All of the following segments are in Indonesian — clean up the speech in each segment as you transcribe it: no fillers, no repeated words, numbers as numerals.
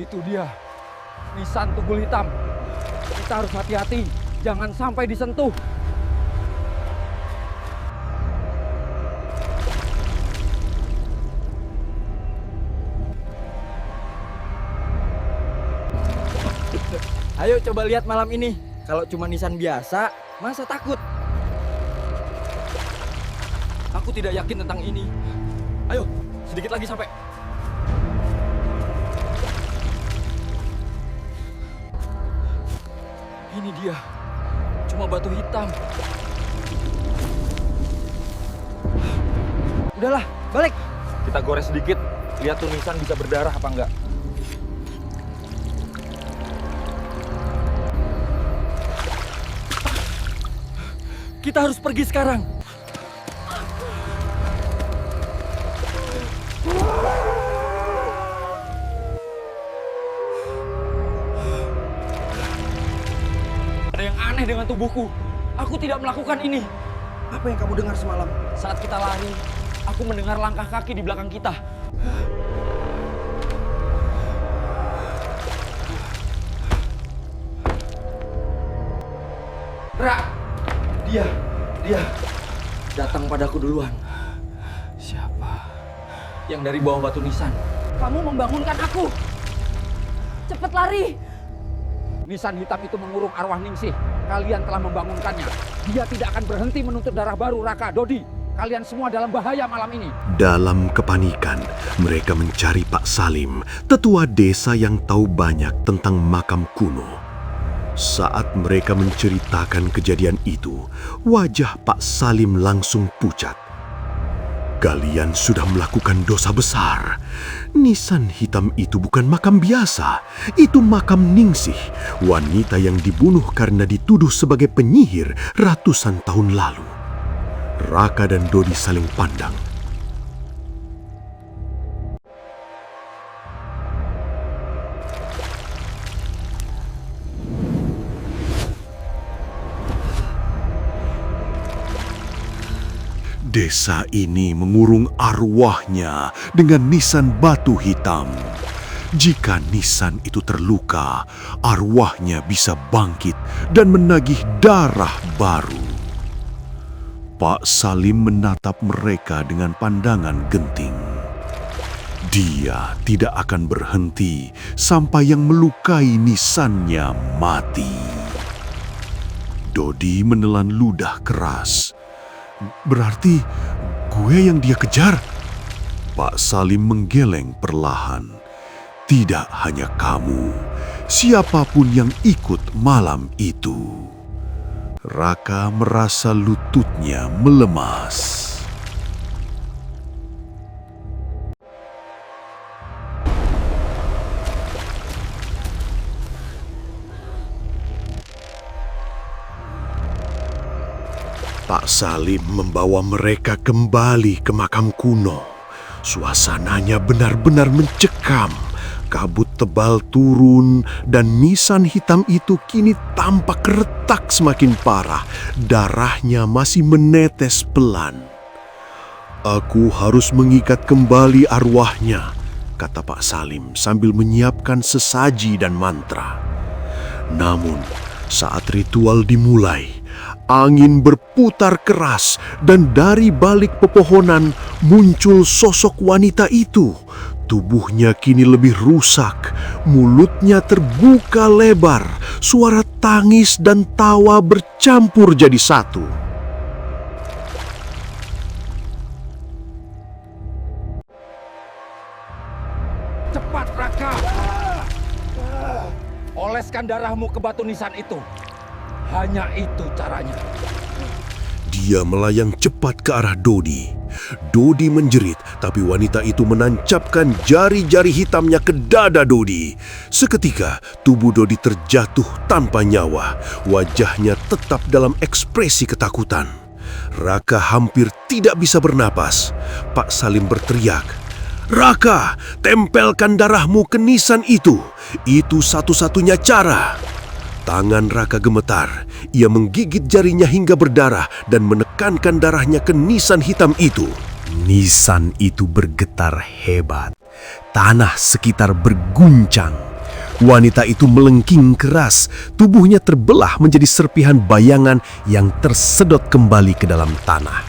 Itu dia, nisan tunggul hitam. Kita harus hati-hati, jangan sampai disentuh. Ayo coba lihat malam ini. Kalau cuma nisan biasa, masa takut? Aku tidak yakin tentang ini. Ayo, sedikit lagi sampai. Ini dia, cuma batu hitam. Udahlah, balik. Kita gores sedikit, lihat tuh nisan bisa berdarah apa enggak. Kita harus pergi sekarang. Ada yang aneh dengan tubuhku. Aku tidak melakukan ini. Apa yang kamu dengar semalam? Saat kita lari, aku mendengar langkah kaki di belakang kita. Ra, dia datang padaku duluan. Siapa? Yang dari bawah batu nisan. Kamu membangunkan aku. Cepat lari. Nisan hitam itu mengurung arwah Ningsih. Kalian telah membangunkannya. Dia tidak akan berhenti menuntut darah baru, Raka, Dodi. Kalian semua dalam bahaya malam ini. Dalam kepanikan, mereka mencari Pak Salim, tetua desa yang tahu banyak tentang makam kuno. Saat mereka menceritakan kejadian itu, wajah Pak Salim langsung pucat. Kalian sudah melakukan dosa besar. Nisan hitam itu bukan makam biasa. Itu makam Ningsih, wanita yang dibunuh karena dituduh sebagai penyihir ratusan tahun lalu. Raka dan Dodi saling pandang. Desa ini mengurung arwahnya dengan nisan batu hitam. Jika nisan itu terluka, arwahnya bisa bangkit dan menagih darah baru. Pak Salim menatap mereka dengan pandangan genting. Dia tidak akan berhenti sampai yang melukai nisannya mati. Dodi menelan ludah keras. Berarti gue yang dia kejar? Pak Salim menggeleng perlahan. Tidak hanya kamu, siapapun yang ikut malam itu. Raka merasa lututnya melemas. Pak Salim membawa mereka kembali ke makam kuno. Suasananya benar-benar mencekam. Kabut tebal turun dan nisan hitam itu kini tampak retak semakin parah. Darahnya masih menetes pelan. Aku harus mengikat kembali arwahnya, kata Pak Salim sambil menyiapkan sesaji dan mantra. Namun, saat ritual dimulai, angin berputar keras dan dari balik pepohonan muncul sosok wanita itu. Tubuhnya kini lebih rusak, mulutnya terbuka lebar, suara tangis dan tawa bercampur jadi satu. Cepat, Raka! Oleskan darahmu ke batu nisan itu. Hanya itu caranya. Dia melayang cepat ke arah Dodi. Dodi menjerit, tapi wanita itu menancapkan jari-jari hitamnya ke dada Dodi. Seketika, tubuh Dodi terjatuh tanpa nyawa. Wajahnya tetap dalam ekspresi ketakutan. Raka hampir tidak bisa bernapas. Pak Salim berteriak, "Raka, tempelkan darahmu ke nisan itu. Itu satu-satunya cara." Tangan Raka gemetar. Ia menggigit jarinya hingga berdarah dan menekankan darahnya ke nisan hitam itu. Nisan itu bergetar hebat. Tanah sekitar berguncang. Wanita itu melengking keras, tubuhnya terbelah menjadi serpihan bayangan yang tersedot kembali ke dalam tanah.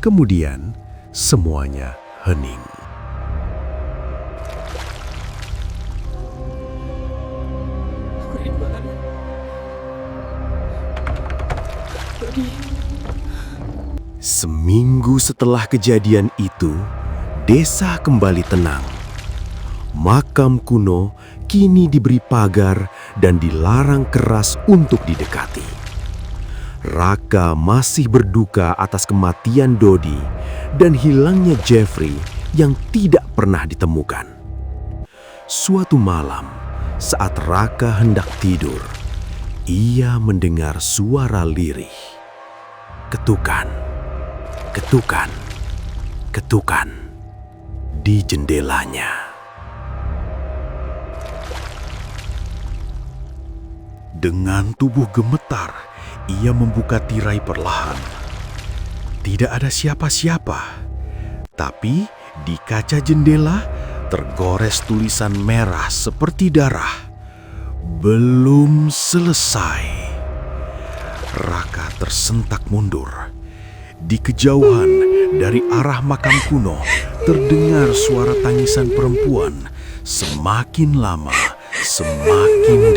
Kemudian, semuanya hening. Seminggu setelah kejadian itu, desa kembali tenang. Makam kuno kini diberi pagar dan dilarang keras untuk didekati. Raka masih berduka atas kematian Dodi dan hilangnya Jeffrey yang tidak pernah ditemukan. Suatu malam, saat Raka hendak tidur, ia mendengar suara lirih. Ketukan, ketukan, ketukan di jendelanya. Dengan tubuh gemetar, ia membuka tirai perlahan. Tidak ada siapa-siapa, tapi di kaca jendela tergores tulisan merah seperti darah. Belum selesai. Raka tersentak mundur. Di kejauhan, dari arah makam kuno, terdengar suara tangisan perempuan. Semakin lama, semakin